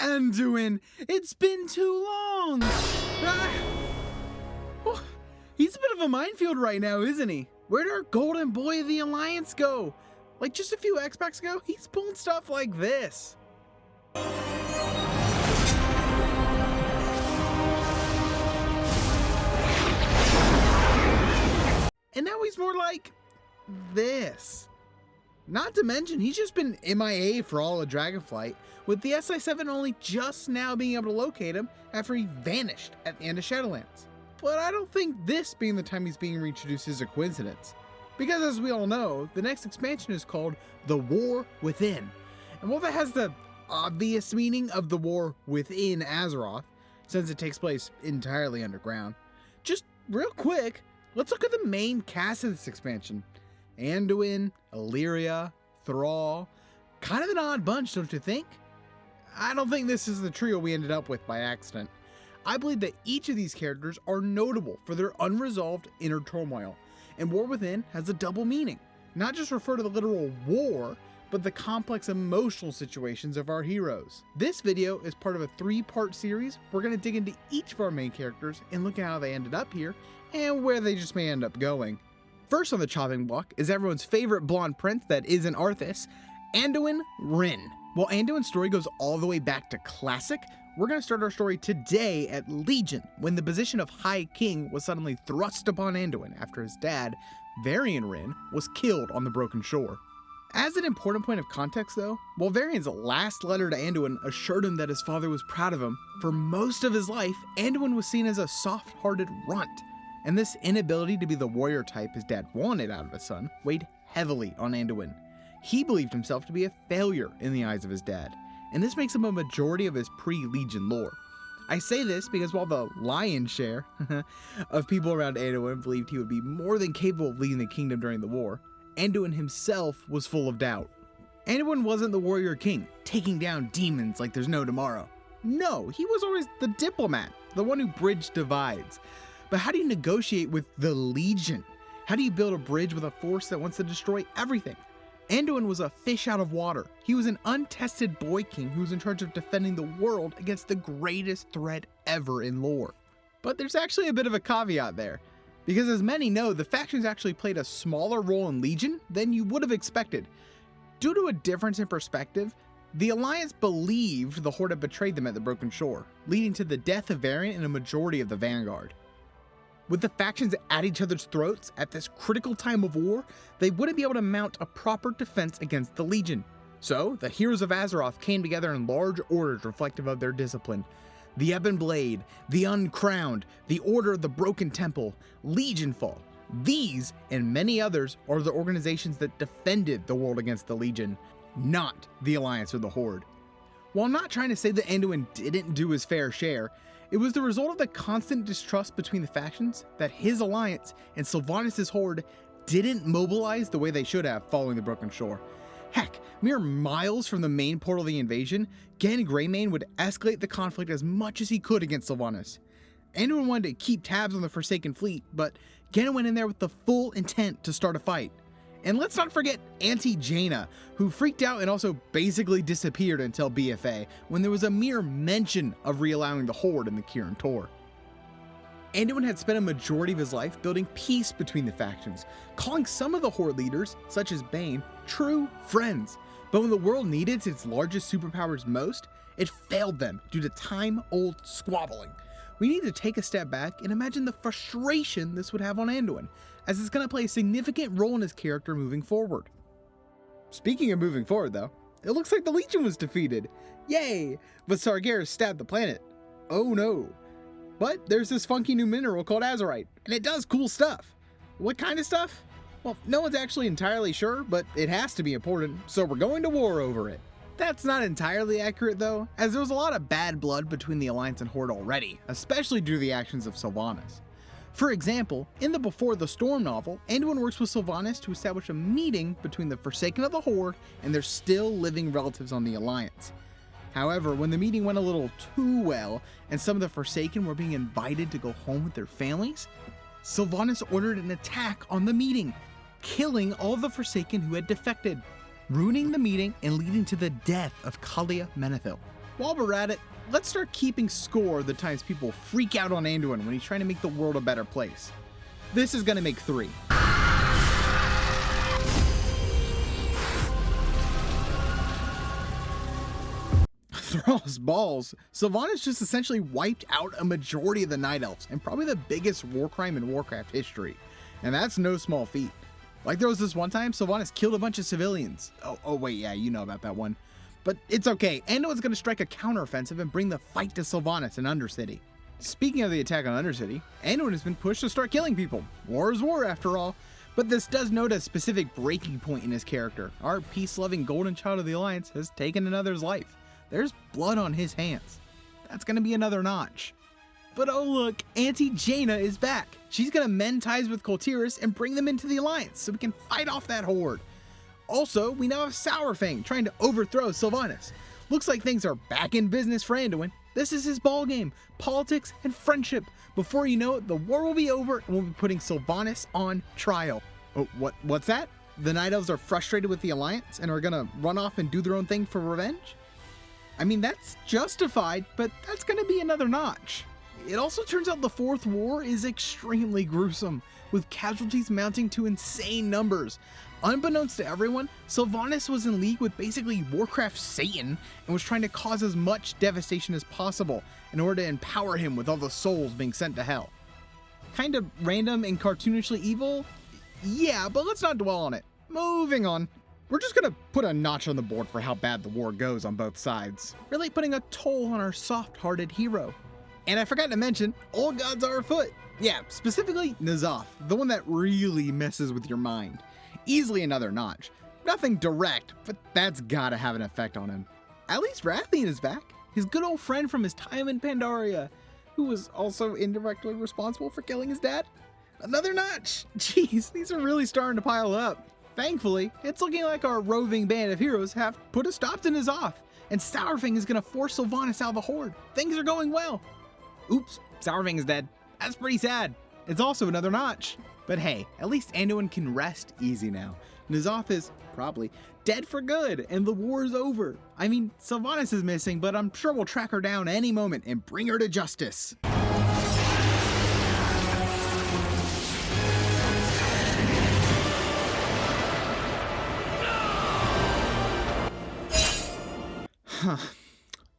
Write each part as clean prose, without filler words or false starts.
Anduin, it's been too long. He's a bit of a minefield right now, isn't he? Where'd our golden boy of the Alliance go? Like just a few X-Packs ago, he's pulling stuff like this. And now he's more like this. Not to mention, he's just been MIA for all of Dragonflight, with the SI-7 only just now being able to locate him after he vanished at the end of Shadowlands. But I don't think this being the time he's being reintroduced is a coincidence. Because as we all know, the next expansion is called the War Within. And while that has the obvious meaning of the War Within Azeroth, since it takes place entirely underground, just real quick, let's look at the main cast of this expansion. Anduin, Illyria, Thrall, kind of an odd bunch, don't you think? I don't think this is the trio we ended up with by accident. I believe that each of these characters are notable for their unresolved inner turmoil, and War Within has a double meaning. Not just refer to the literal war, but the complex emotional situations of our heroes. This video is part of a 3-part series. We're going to dig into each of our main characters and look at how they ended up here, and where they just may end up going. First on the chopping block is everyone's favorite blonde prince that isn't Arthas, Anduin Wrynn. While Anduin's story goes all the way back to Classic, we're going to start our story today at Legion, when the position of High King was suddenly thrust upon Anduin after his dad, Varian Wrynn, was killed on the Broken Shore. As an important point of context though, while Varian's last letter to Anduin assured him that his father was proud of him, for most of his life, Anduin was seen as a soft-hearted runt. And this inability to be the warrior type his dad wanted out of his son weighed heavily on Anduin. He believed himself to be a failure in the eyes of his dad, and this makes him a majority of his pre-Legion lore. I say this because while the lion's share of people around Anduin believed he would be more than capable of leading the kingdom during the war, Anduin himself was full of doubt. Anduin wasn't the warrior king, taking down demons like there's no tomorrow. No, he was always the diplomat, the one who bridged divides. But how do you negotiate with the Legion? How do you build a bridge with a force that wants to destroy everything? Anduin was a fish out of water. He was an untested boy king who was in charge of defending the world against the greatest threat ever in lore. But there's actually a bit of a caveat there, because as many know, the factions actually played a smaller role in Legion than you would have expected. Due to a difference in perspective, the Alliance believed the Horde had betrayed them at the Broken Shore, leading to the death of Varian and a majority of the Vanguard. With the factions at each other's throats at this critical time of war, they wouldn't be able to mount a proper defense against the Legion. So, the heroes of Azeroth came together in large orders reflective of their discipline. The Ebon Blade, the Uncrowned, the Order of the Broken Temple, Legionfall. These, and many others, are the organizations that defended the world against the Legion, not the Alliance or the Horde. While I'm not trying to say that Anduin didn't do his fair share, it was the result of the constant distrust between the factions that his alliance and Sylvanas' horde didn't mobilize the way they should have following the Broken Shore. Heck, mere miles from the main portal of the invasion, Gan Greymane would escalate the conflict as much as he could against Sylvanas. Anduin wanted to keep tabs on the Forsaken fleet, but Gan went in there with the full intent to start a fight. And let's not forget Auntie Jaina, who freaked out and also basically disappeared until BFA, when there was a mere mention of reallowing the Horde in the Kirin Tor. Anduin had spent a majority of his life building peace between the factions, calling some of the Horde leaders, such as Bane, true friends. But when the world needed its largest superpowers most, it failed them due to time-old squabbling. We need to take a step back and imagine the frustration this would have on Anduin, as it's going to play a significant role in his character moving forward. Speaking of moving forward though, it looks like the Legion was defeated. Yay! But Sargeras stabbed the planet. Oh no. But there's this funky new mineral called Azerite, and it does cool stuff. What kind of stuff? Well, no one's actually entirely sure, but it has to be important, so we're going to war over it. That's not entirely accurate though, as there was a lot of bad blood between the Alliance and Horde already, especially due to the actions of Sylvanas. For example, in the Before the Storm novel, Anduin works with Sylvanas to establish a meeting between the Forsaken of the Horde and their still living relatives on the Alliance. However, when the meeting went a little too well, and some of the Forsaken were being invited to go home with their families, Sylvanas ordered an attack on the meeting, killing all the Forsaken who had defected, ruining the meeting and leading to the death of Kalia Menethil. While we're at it, let's start keeping score of the times people freak out on Anduin when he's trying to make the world a better place. This is gonna make 3. Thrall's balls, Sylvanas just essentially wiped out a majority of the Night Elves, and probably the biggest war crime in Warcraft history. And that's no small feat. Like there was this one time Sylvanas killed a bunch of civilians. Oh wait, yeah, you know about that one. But it's okay, Anduin's gonna strike a counteroffensive and bring the fight to Sylvanas in Undercity. Speaking of the attack on Undercity, Anduin has been pushed to start killing people. War is war after all. But this does note a specific breaking point in his character. Our peace-loving golden child of the Alliance has taken another's life. There's blood on his hands. That's gonna be another notch. But oh look, Auntie Jaina is back. She's gonna mend ties with Kultiris and bring them into the Alliance so we can fight off that horde. Also, we now have Sourfang trying to overthrow Sylvanas. Looks like things are back in business for Anduin. This is his ballgame, politics and friendship. Before you know it, the war will be over and we'll be putting Sylvanas on trial. Oh, what's that? The Night Elves are frustrated with the Alliance and are gonna run off and do their own thing for revenge? I mean, that's justified, but that's gonna be another notch. It also turns out the 4th war is extremely gruesome, with casualties mounting to insane numbers. Unbeknownst to everyone, Sylvanas was in league with basically Warcraft Satan and was trying to cause as much devastation as possible in order to empower him with all the souls being sent to hell. Kind of random and cartoonishly evil? Yeah, but let's not dwell on it. Moving on. We're just gonna put a notch on the board for how bad the war goes on both sides, really putting a toll on our soft-hearted hero. And I forgot to mention, old gods are afoot. Yeah, specifically N'Zoth, the one that really messes with your mind. Easily another notch. Nothing direct, but that's gotta have an effect on him. At least Rathian is back, his good old friend from his time in Pandaria, who was also indirectly responsible for killing his dad. Another notch! Jeez, these are really starting to pile up. Thankfully, it's looking like our roving band of heroes have put a stop to N'Zoth, and Sourfang is gonna force Sylvanas out of the horde. Things are going well. Oops, Sourfang is dead. That's pretty sad. It's also another notch. But hey, at least Anduin can rest easy now. N'Zoth is probably dead for good, and the war is over. I mean, Sylvanas is missing, but I'm sure we'll track her down any moment and bring her to justice.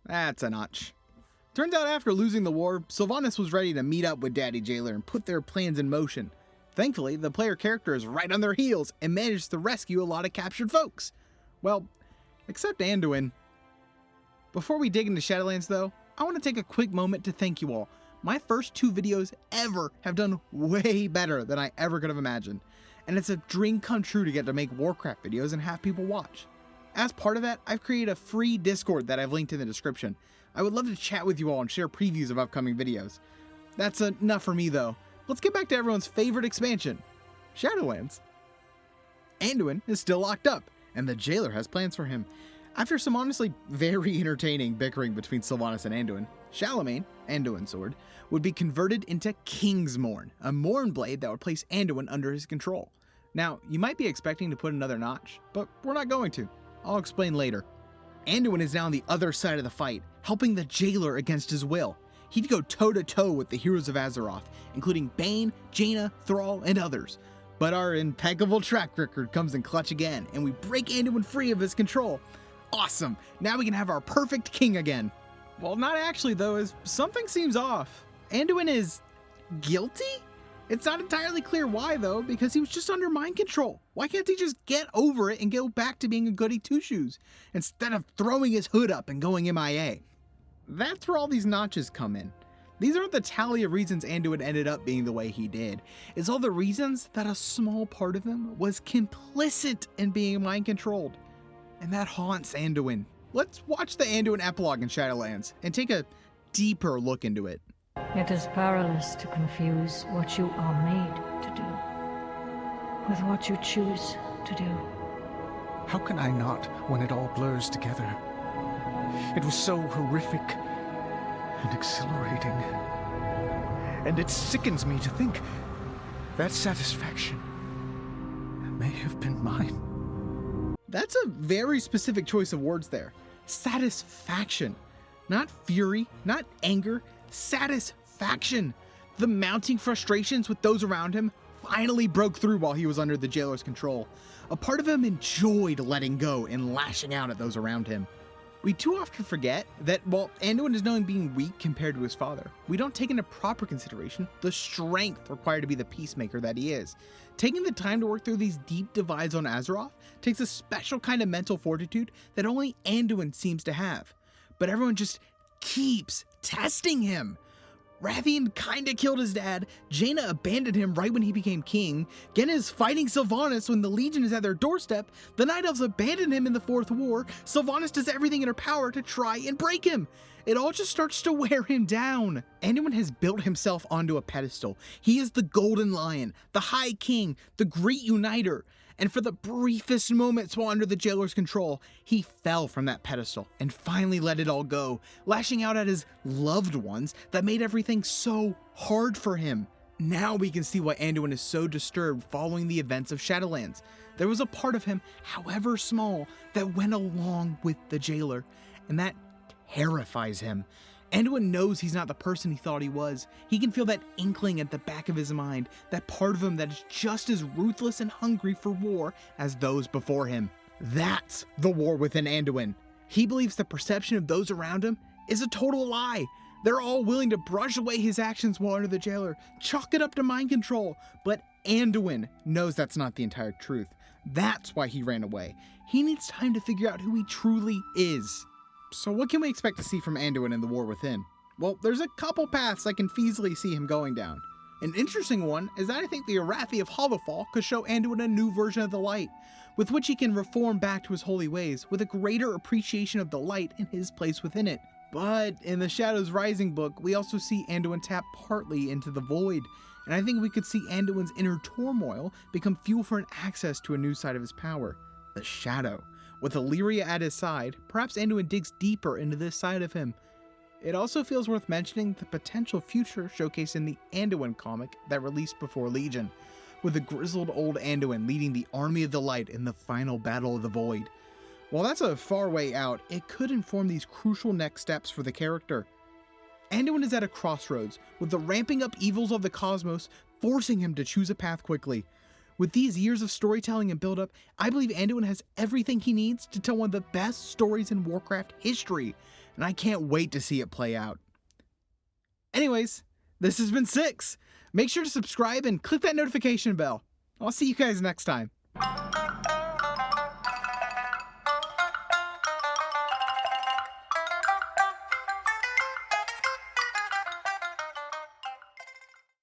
That's a notch. Turns out after losing the war, Sylvanas was ready to meet up with Daddy Jailer and put their plans in motion. Thankfully, the player character is right on their heels and managed to rescue a lot of captured folks. Well, except Anduin. Before we dig into Shadowlands though, I want to take a quick moment to thank you all. My first 2 videos ever have done way better than I ever could have imagined. And it's a dream come true to get to make Warcraft videos and have people watch. As part of that, I've created a free Discord that I've linked in the description. I would love to chat with you all and share previews of upcoming videos. That's enough for me though. Let's get back to everyone's favorite expansion, Shadowlands. Anduin is still locked up, and the jailer has plans for him. After some honestly very entertaining bickering between Sylvanas and Anduin, Charlemagne, Anduin's sword, would be converted into Kingsmorn, a Morn blade that would place Anduin under his control. Now, you might be expecting to put another notch, but we're not going to. I'll explain later. Anduin is now on the other side of the fight, helping the jailer against his will. He'd go toe-to-toe with the heroes of Azeroth, including Bane, Jaina, Thrall, and others. But our impeccable track record comes in clutch again, and we break Anduin free of his control. Awesome! Now we can have our perfect king again. Well, not actually though, as something seems off. Anduin is guilty? It's not entirely clear why though, because he was just under mind control. Why can't he just get over it and go back to being a goody two-shoes, instead of throwing his hood up and going MIA? That's where all these notches come in. These aren't the tally of reasons Anduin ended up being the way he did. It's all the reasons that a small part of him was complicit in being mind-controlled. And that haunts Anduin. Let's watch the Anduin epilogue in Shadowlands and take a deeper look into it. It is perilous to confuse what you are made to do with what you choose to do. How can I not when it all blurs together? It was so horrific and exhilarating. And it sickens me to think that satisfaction may have been mine. That's a very specific choice of words there. Satisfaction. Not fury, not anger, satisfaction. The mounting frustrations with those around him finally broke through while he was under the jailer's control. A part of him enjoyed letting go and lashing out at those around him. We too often forget that while Anduin is known being weak compared to his father, we don't take into proper consideration the strength required to be the peacemaker that he is. Taking the time to work through these deep divides on Azeroth takes a special kind of mental fortitude that only Anduin seems to have. But everyone just keeps testing him. Rathian kinda killed his dad, Jaina abandoned him right when he became king, Genna is fighting Sylvanas when the Legion is at their doorstep, the Night Elves abandoned him in the Fourth War, Sylvanas does everything in her power to try and break him. It all just starts to wear him down. Anduin has built himself onto a pedestal. He is the Golden Lion, the High King, the Great Uniter. And for the briefest moments while under the jailer's control, he fell from that pedestal and finally let it all go, lashing out at his loved ones that made everything so hard for him. Now we can see why Anduin is so disturbed following the events of Shadowlands. There was a part of him, however small, that went along with the jailer, and that terrifies him. Anduin knows he's not the person he thought he was. He can feel that inkling at the back of his mind, that part of him that is just as ruthless and hungry for war as those before him. That's the War Within Anduin. He believes the perception of those around him is a total lie. They're all willing to brush away his actions while under the jailer, chalk it up to mind control, but Anduin knows that's not the entire truth. That's why he ran away. He needs time to figure out who he truly is. So what can we expect to see from Anduin in the War Within? Well, there's a couple paths I can feasibly see him going down. An interesting one is that I think the Arathi of Hollowfall could show Anduin a new version of the light, with which he can reform back to his holy ways, with a greater appreciation of the light and his place within it. But in the Shadows Rising book, we also see Anduin tap partly into the void, and I think we could see Anduin's inner turmoil become fuel for an access to a new side of his power, the Shadow. With Illyria at his side, perhaps Anduin digs deeper into this side of him. It also feels worth mentioning the potential future showcased in the Anduin comic that released before Legion, with a grizzled old Anduin leading the Army of the Light in the final Battle of the Void. While that's a far way out, it could inform these crucial next steps for the character. Anduin is at a crossroads, with the ramping up evils of the cosmos forcing him to choose a path quickly. With these years of storytelling and build-up, I believe Anduin has everything he needs to tell one of the best stories in Warcraft history, and I can't wait to see it play out. Anyways, this has been Six. Make sure to subscribe and click that notification bell. I'll see you guys next time.